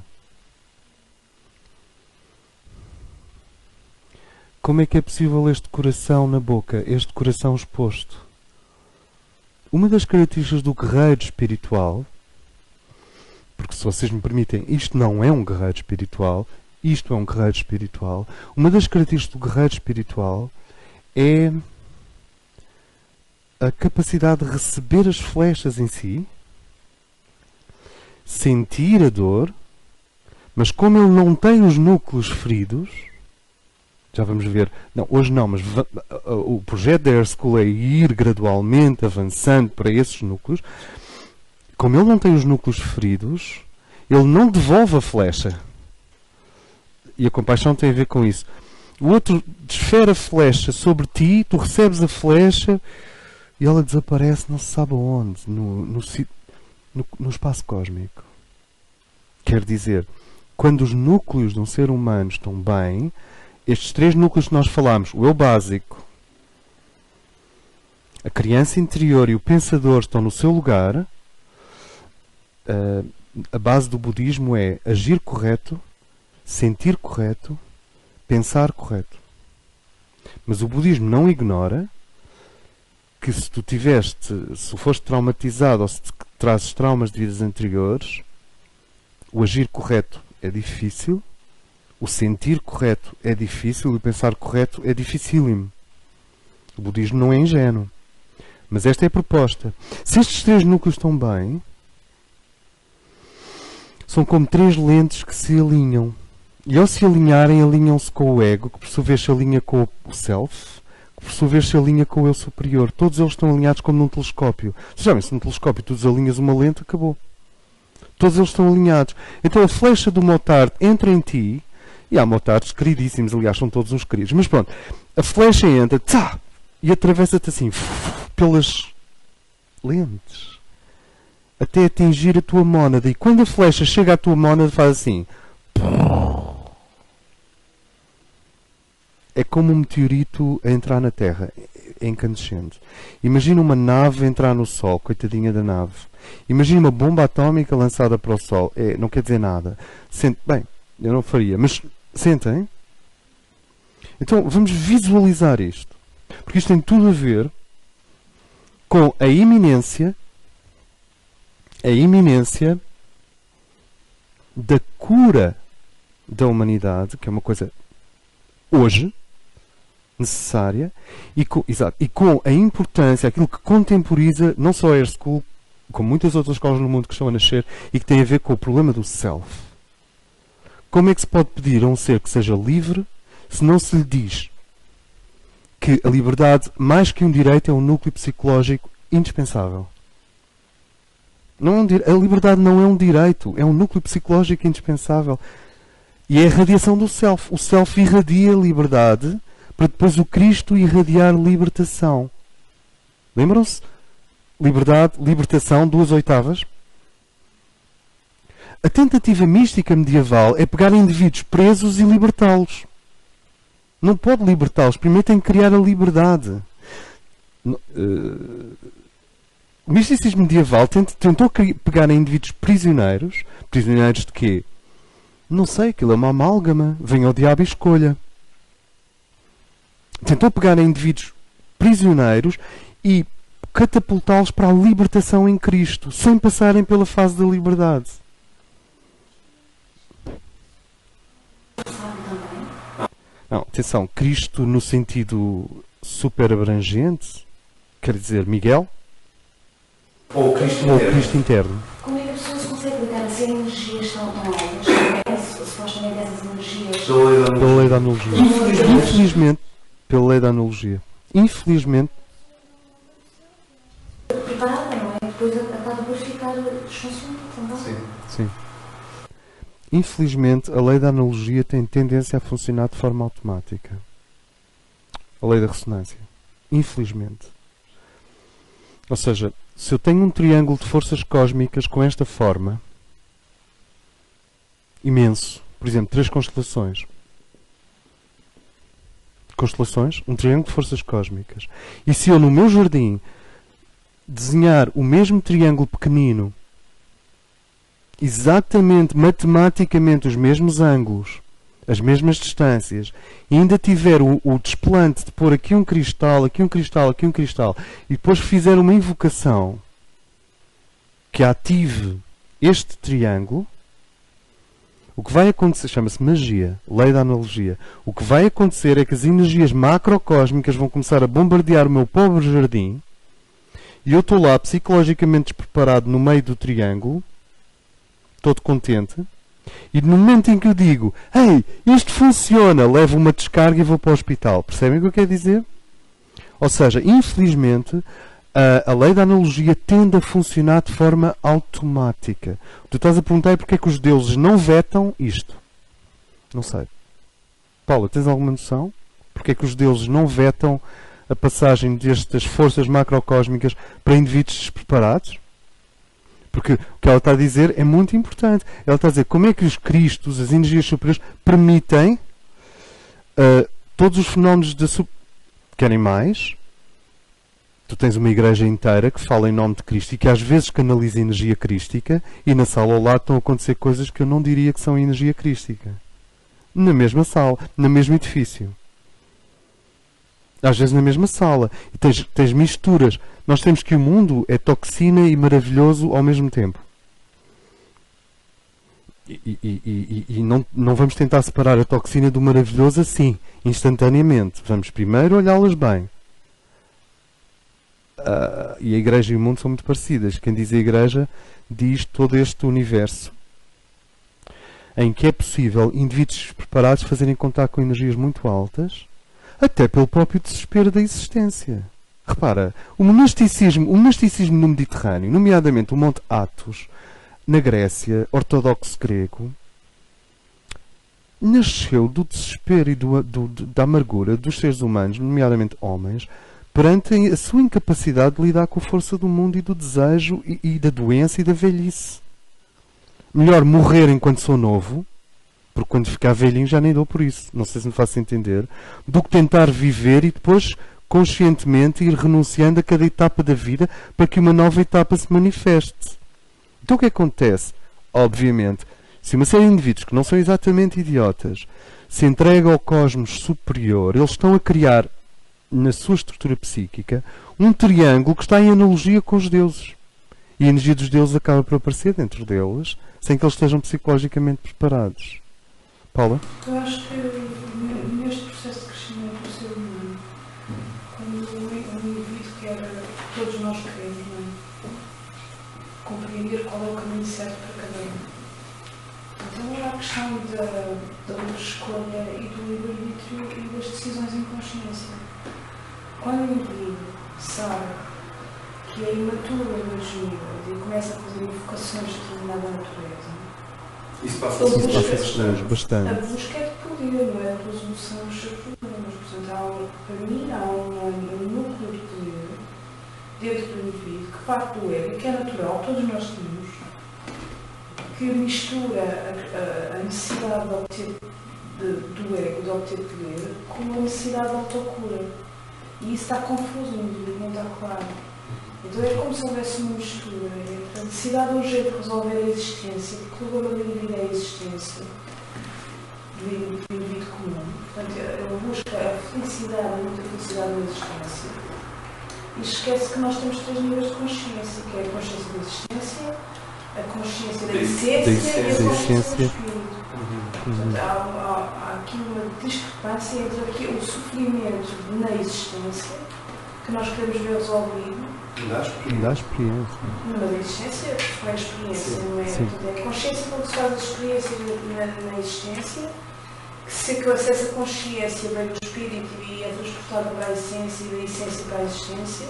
Como é que é possível este coração na boca, este coração exposto? Uma das características do guerreiro espiritual, porque se vocês me permitem, isto não é um guerreiro espiritual, isto é um guerreiro espiritual. Uma das características do guerreiro espiritual é a capacidade de receber as flechas em si, sentir a dor, mas como ele não tem os núcleos feridos, já vamos ver, não, hoje não, mas o projeto da Air School é ir gradualmente avançando para esses núcleos. Como ele não tem os núcleos feridos, ele não devolve a flecha. E a compaixão tem a ver com isso. O outro desfere a flecha sobre ti, tu recebes a flecha e ela desaparece não se sabe aonde, no espaço cósmico. Quer dizer, quando os núcleos de um ser humano estão bem, estes 3 núcleos que nós falamos, o eu básico, a criança interior e o pensador estão no seu lugar, a base do budismo é agir correto, sentir correto, pensar correto. Mas o budismo não ignora que se foste traumatizado ou se trazes traumas de vidas anteriores, o agir correto é difícil, o sentir correto é difícil e o pensar correto é dificílimo. O budismo não é ingênuo. Mas esta é a proposta. Se estes 3 núcleos estão bem, são como 3 lentes que se alinham. E ao se alinharem, alinham-se com o ego, que por sua vez se alinha com o self, que por sua vez se alinha com o eu superior. Todos eles estão alinhados como num telescópio. Se já se num telescópio tu desalinhas uma lente, acabou. Todos eles estão alinhados. Então a flecha do Motard entra em ti, e há Motards queridíssimos, aliás, são todos uns queridos. Mas pronto, a flecha entra, tchá, e atravessa-te assim, pelas lentes, até atingir a tua mónada. E quando a flecha chega à tua mónada, faz assim. É como um meteorito a entrar na Terra. É incandescente. Imagina uma nave entrar no Sol, coitadinha da nave. Imagina uma bomba atómica lançada para o Sol. Não quer dizer nada. Bem, eu não faria, mas sentem. Então vamos visualizar isto. Porque isto tem tudo a ver com a iminência da cura da humanidade, que é uma coisa hoje necessária, e com a importância, aquilo que contemporiza não só a Air School, como muitas outras escolas no mundo que estão a nascer, e que tem a ver com o problema do self. Como é que se pode pedir a um ser que seja livre se não se lhe diz que a liberdade, mais que um direito, é um núcleo psicológico indispensável? A liberdade não é um direito, é um núcleo psicológico indispensável. E é a radiação do self. O self irradia liberdade para depois o Cristo irradiar libertação. Lembram-se? Liberdade, libertação, 2/8. A tentativa mística medieval é pegar indivíduos presos e libertá-los. Não pode libertá-los. Primeiro tem que criar a liberdade. O misticismo medieval tentou pegar em indivíduos prisioneiros. Prisioneiros de quê? Não sei, aquilo é uma amálgama. Venha ao diabo e escolha. Tentou pegar em indivíduos prisioneiros e catapultá-los para a libertação em Cristo, sem passarem pela fase da liberdade. Não, atenção, Cristo no sentido super abrangente, quer dizer Miguel, ou Cristo interno. Como é que a pessoa se consegue ligar a ser energias tão altas? Supostamente essas energias. Pela lei da analogia. Infelizmente, pela lei da analogia. Infelizmente. Preparada, não é? Depois acaba por ficar disfuncional também. Sim. Infelizmente, a lei da analogia tem tendência a funcionar de forma automática. A lei da ressonância. Infelizmente. Ou seja, se eu tenho um triângulo de forças cósmicas com esta forma, imenso, por exemplo, 3 constelações. Constelações, um triângulo de forças cósmicas. E se eu no meu jardim desenhar o mesmo triângulo pequenino, exatamente matematicamente os mesmos ângulos, as mesmas distâncias, e ainda tiver o desplante de pôr aqui um cristal, aqui um cristal, aqui um cristal, e depois fizer uma invocação que ative este triângulo, o que vai acontecer, chama-se magia, lei da analogia, o que vai acontecer é que as energias macrocósmicas vão começar a bombardear o meu pobre jardim, e eu estou lá psicologicamente despreparado no meio do triângulo, todo contente, e no momento em que eu digo, ei, isto funciona, levo uma descarga e vou para o hospital. Percebem o que eu quero dizer? Ou seja, infelizmente, a lei da analogia tende a funcionar de forma automática. Tu estás a perguntar é porque é que os deuses não vetam isto. Não sei. Paula, tens alguma noção? Porque é que os deuses não vetam a passagem destas forças macrocósmicas para indivíduos despreparados? Porque o que ela está a dizer é muito importante. Ela está a dizer como é que os Cristos, as energias superiores, permitem todos os fenómenos querem mais. Tu tens uma igreja inteira que fala em nome de Cristo e que às vezes canaliza energia crística, e na sala ao lado estão a acontecer coisas que eu não diria que são energia crística. Na mesma sala, no mesmo edifício. Às vezes na mesma sala. E tens misturas. Nós temos que o mundo é toxina e maravilhoso ao mesmo tempo. E não vamos tentar separar a toxina do maravilhoso assim, instantaneamente. Vamos primeiro olhá-las bem. E a igreja e o mundo são muito parecidas. Quem diz a igreja diz todo este universo em que é possível indivíduos preparados fazerem contato com energias muito altas, até pelo próprio desespero da existência. Repara, o monasticismo no Mediterrâneo, nomeadamente o Monte Athos, na Grécia, ortodoxo grego, nasceu do desespero e da amargura dos seres humanos, nomeadamente homens, perante a sua incapacidade de lidar com a força do mundo e do desejo e da doença e da velhice. Melhor morrer enquanto sou novo, porque quando ficar velhinho já nem dou por isso, não sei se me faço entender, do que tentar viver e depois conscientemente ir renunciando a cada etapa da vida para que uma nova etapa se manifeste. Então o que acontece? Obviamente, se uma série de indivíduos que não são exatamente idiotas se entregam ao cosmos superior, eles estão a criar, na sua estrutura psíquica, um triângulo que está em analogia com os deuses. E a energia dos deuses acaba por aparecer dentro deles, sem que eles estejam psicologicamente preparados. Paula? Eu acho que neste processo de crescimento do ser humano, quando um indivíduo quer, todos nós queremos, não é? Compreender qual é o caminho certo para cada um. Então há a questão da livre escolha e do livre-arbítrio e das decisões em consciência. Quando o indivíduo sabe que é imaturo no nível e começa a fazer invocações de determinada natureza, Isso passa-se bastante. a busca é de poder, não é a resolução dos seus problemas. Portanto, para mim há um núcleo de poder dentro do indivíduo que parte do ego, que é natural, todos nós temos, que mistura a necessidade de obter do ego, de obter poder, com a necessidade de autocura. E isso está confuso no indivíduo, não está claro. Então é como se houvesse uma mistura entre a necessidade urgente de resolver a existência, porque o valor da vida é a existência do indivíduo comum. Portanto, ele busca a felicidade, muita felicidade na existência. E esquece que nós temos 3 níveis de consciência, que é a consciência da existência, a consciência da essência e a consciência do espírito. Portanto, há aqui uma discrepância entre o sofrimento na existência, que nós queremos ver resolvido, Dá experiência. mas a existência é a experiência, não é? Sim. Portanto, é a consciência quando se faz a experiência na existência, que se que essa consciência vem do espírito e é transportada para a essência e da essência para a existência,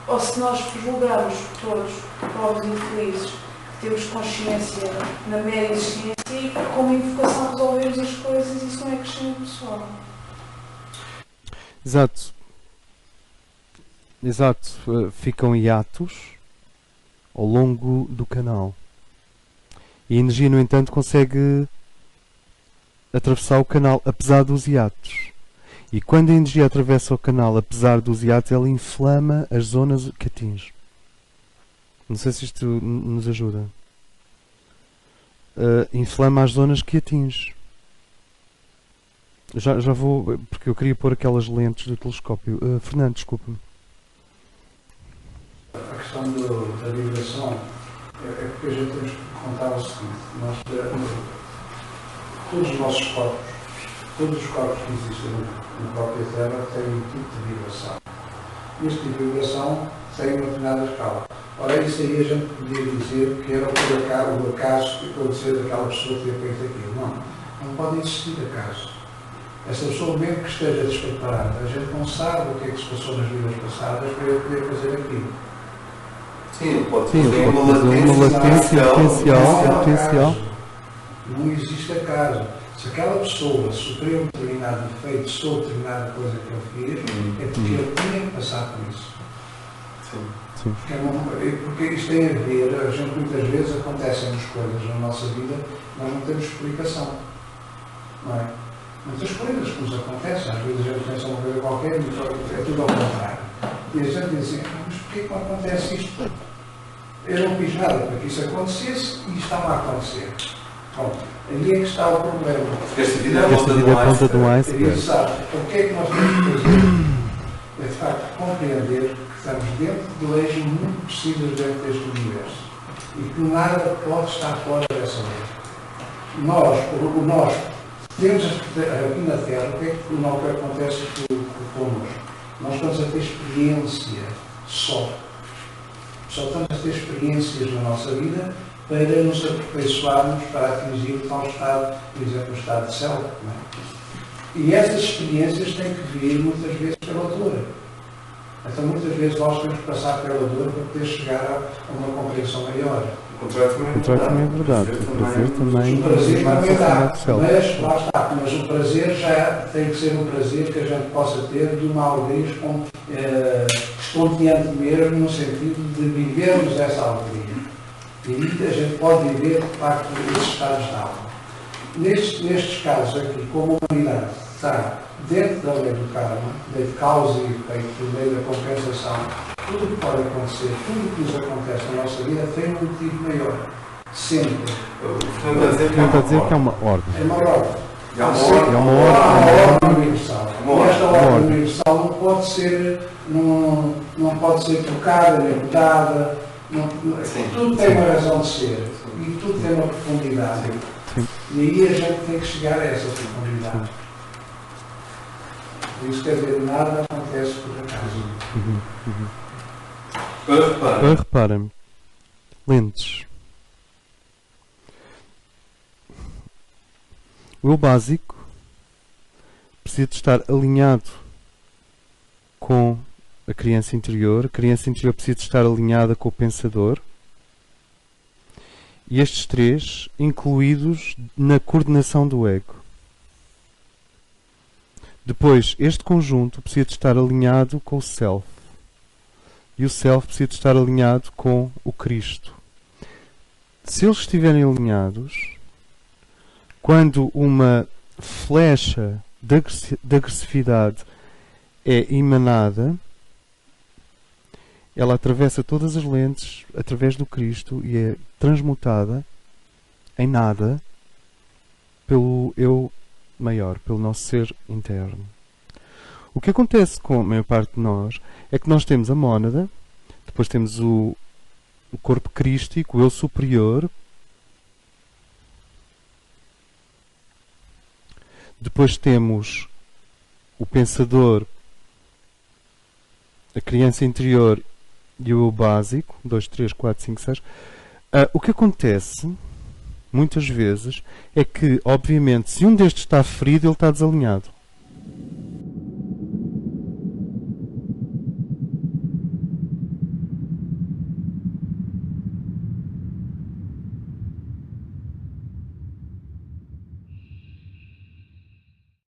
ou se nós julgarmos todos, pobres e infelizes, que temos consciência na mera existência e como invocação resolvemos as coisas, isso não é crescimento pessoal. Exato. Ficam hiatos ao longo do canal. E a energia, no entanto, consegue atravessar o canal, apesar dos hiatos. E quando a energia atravessa o canal, apesar dos hiatos, ela inflama as zonas que atinge. Não sei se isto nos ajuda. Inflama as zonas que atinge. Já vou, porque eu queria pôr aquelas lentes do telescópio. Fernando, desculpa-me. A questão da vibração é porque a gente temos que contar o seguinte: todos os nossos corpos, todos os corpos que existem na própria Terra têm um tipo de vibração. Este tipo de vibração tem uma determinada escala. Ora, isso aí a gente podia dizer que era o acaso que aconteceu daquela pessoa ter feito aquilo. Não pode existir acaso. Essa pessoa, mesmo que esteja despreparada, a gente não sabe o que é que se passou nas vidas passadas para eu poder fazer aquilo. Sim, pode Sim, ter uma latência potencial. Não existe acaso. Se aquela pessoa sofreu um determinado defeito, sofreu determinada coisa que ele fez, é porque ele tinha que passar por isso. Porque isto tem a ver, a gente muitas vezes acontecem-nos coisas na nossa vida, nós não temos explicação. Não é? Muitas coisas que nos acontecem, às vezes a gente pensa uma coisa qualquer e é tudo ao contrário. E a gente diz assim, mas porquê que acontece isto? Eu não fiz nada para que isso acontecesse e estava a acontecer. Bom, aí é que está o problema. Esta vida é a ponta do iceberg. Exato. O que é que nós temos que fazer? É de facto compreender que estamos dentro de leis muito precisas dentro deste universo e que nada pode estar fora dessa lei. Nós temos aqui na Terra, o que é que acontece connosco? Nós estamos a ter experiência só. Só estamos a ter experiências na nossa vida para nos aperfeiçoarmos para atingir o tal estado, por exemplo, o estado de céu. Não é? E essas experiências têm que vir muitas vezes pela dor. Então muitas vezes nós temos que passar pela dor para poder chegar a uma compreensão maior. O contrário também é verdade. O prazer também O prazer também dá, céu. mas lá está. Mas o prazer já tem que ser um prazer que a gente possa ter de uma alegria estonteante mesmo, no sentido de vivermos essa alegria. E a gente pode viver, de facto, esses estados de alma. Nestes casos aqui, como a humanidade está dentro da lei do karma, lei de causa e efeito, lei da compensação, tudo o que pode acontecer, tudo o que nos acontece na nossa vida tem um motivo maior. Sempre. Não está a dizer que é uma ordem. É uma ordem. É uma ordem universal. E esta ordem universal não pode ser trocada, nem mudada. Tudo tem uma razão de ser. E tudo tem uma profundidade. E aí a gente tem que chegar a essa profundidade. Por isso, quer dizer, nada acontece por acaso. Agora repara-me. Lentes. O eu básico precisa de estar alinhado com a criança interior precisa de estar alinhada com o pensador, e estes três incluídos na coordenação do ego. Depois, este conjunto precisa de estar alinhado com o Self, e o Self precisa de estar alinhado com o Cristo. Se eles estiverem alinhados, quando uma flecha de agressividade é emanada, ela atravessa todas as lentes através do Cristo e é transmutada em nada pelo eu maior, pelo nosso ser interno. O que acontece com a maior parte de nós é que nós temos a mónada, depois temos o corpo crístico, o eu superior, depois temos o pensador, a criança interior e o eu básico, 2, 3, 4, 5, 6. O que acontece, muitas vezes, é que, obviamente, se um destes está ferido, ele está desalinhado.